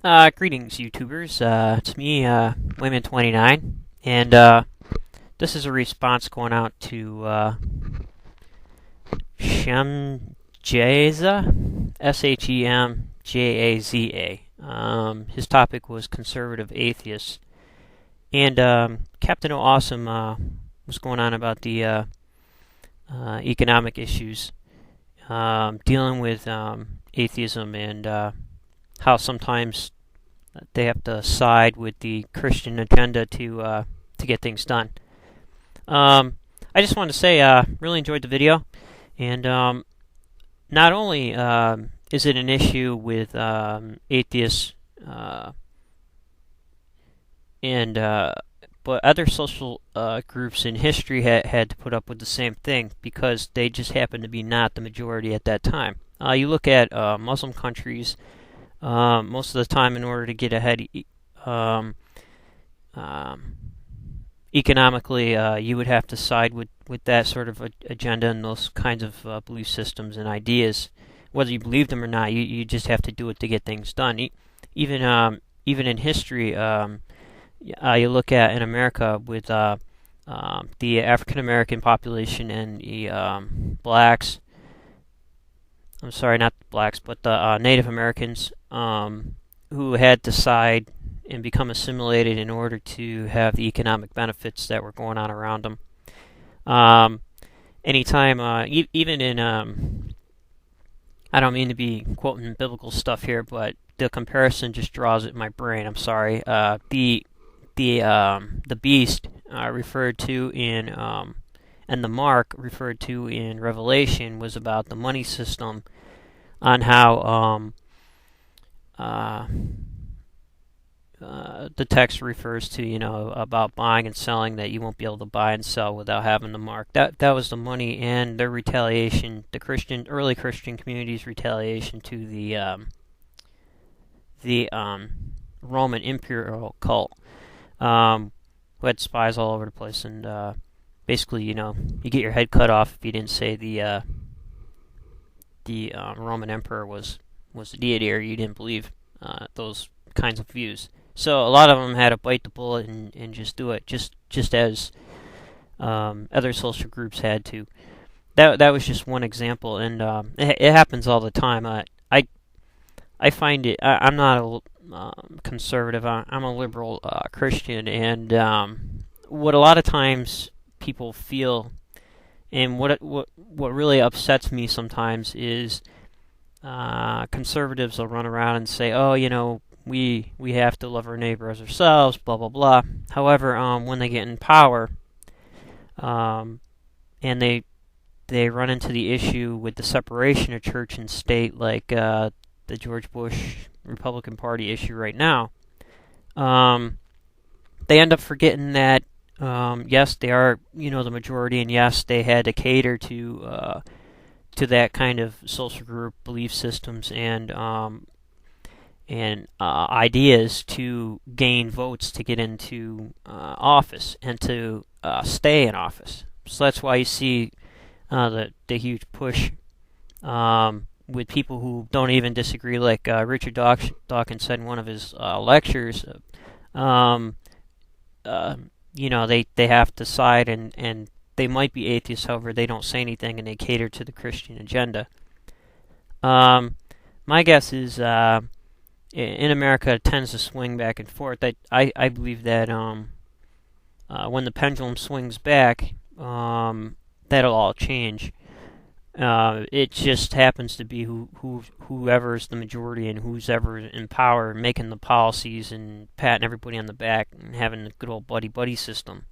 Greetings, YouTubers. It's me, Women29, and this is a response going out to Shemjaza, Shemjaza. His topic was conservative atheists, and Captain Awesome was going on about the economic issues dealing with atheism and how sometimes they have to side with the Christian agenda to get things done. I just wanted to say, really enjoyed the video, and not only is it an issue with atheists and but other social groups in history had to put up with the same thing because they just happened to be not the majority at that time. You look at Muslim countries. Most of the time, in order to get ahead economically, you would have to side with that sort of agenda and those kinds of belief systems and ideas. Whether you believe them or not, you just have to do it to get things done. Even in history, you look at in America with the African American population and the blacks. I'm sorry, not the blacks, but the Native Americans who had to side and become assimilated in order to have the economic benefits that were going on around them. Anytime, even in, I don't mean to be quoting biblical stuff here, but the comparison just draws it in my brain. I'm sorry. The beast referred to in and the mark referred to in Revelation was about the money system, on how the text refers to, about buying and selling, that you won't be able to buy and sell without having the mark. That was the money and their retaliation, the early Christian community's retaliation to the Roman imperial cult, who had spies all over the place, and basically, you get your head cut off if you didn't say the Roman emperor was the deity, or you didn't believe those kinds of views. So a lot of them had to bite the bullet and just do it, just as other social groups had to. That was just one example, and it happens all the time. I find it. I'm not a conservative. I'm a liberal Christian, and what a lot of times people feel, and what really upsets me sometimes is conservatives will run around and say, "Oh, we have to love our neighbor as ourselves," blah blah blah. However, when they get in power, and they run into the issue with the separation of church and state, like the George Bush Republican Party issue right now, they end up forgetting that yes, they are, the majority, and yes, they had to cater to that kind of social group belief systems and ideas to gain votes to get into office and to stay in office. So that's why you see the huge push with people who don't even disagree, like Richard Dawkins said in one of his lectures. They have to side, and they might be atheists, however, they don't say anything, and they cater to the Christian agenda. My guess is in America it tends to swing back and forth. I believe that when the pendulum swings back, that'll all change. It just happens to be whoever's the majority and who's ever in power making the policies and patting everybody on the back and having a good old buddy system.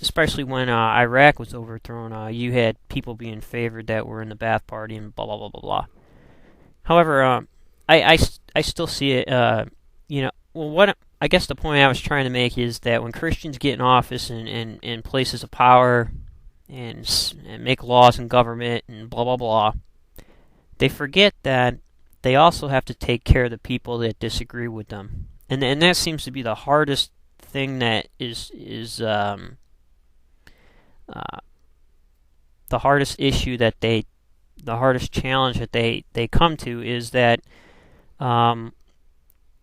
Especially when Iraq was overthrown, you had people being favored that were in the Ba'ath Party and blah blah blah blah blah. However, I still see it. What I guess the point I was trying to make is that when Christians get in office and in places of power and make laws in government and blah blah blah, they forget that they also have to take care of the people that disagree with them, and that seems to be the hardest thing, that is the hardest issue that the hardest challenge that they come to, is that um,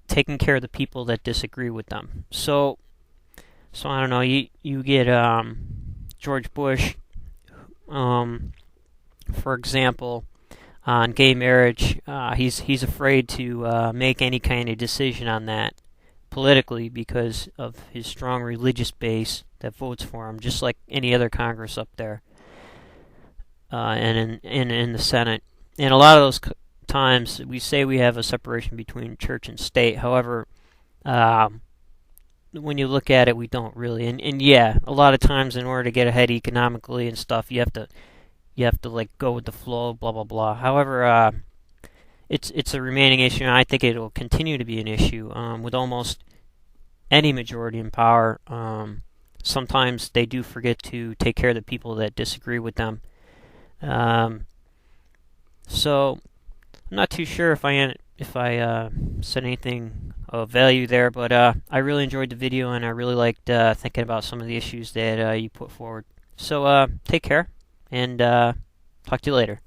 taking care of the people that disagree with them. So I don't know. You get George Bush, for example, on gay marriage. He's afraid to make any kind of decision on that politically because of his strong religious base that votes for him, just like any other Congress up there, and in the Senate. And a lot of those times we say we have a separation between church and state. However, when you look at it, we don't really. And yeah, a lot of times in order to get ahead economically and stuff, you have to like go with the flow, blah blah blah. However, it's a remaining issue, and I think it will continue to be an issue with almost any majority in power. Sometimes they do forget to take care of the people that disagree with them. So I'm not too sure if I said anything of value there, but I really enjoyed the video, and I really liked thinking about some of the issues that you put forward. So take care, and talk to you later.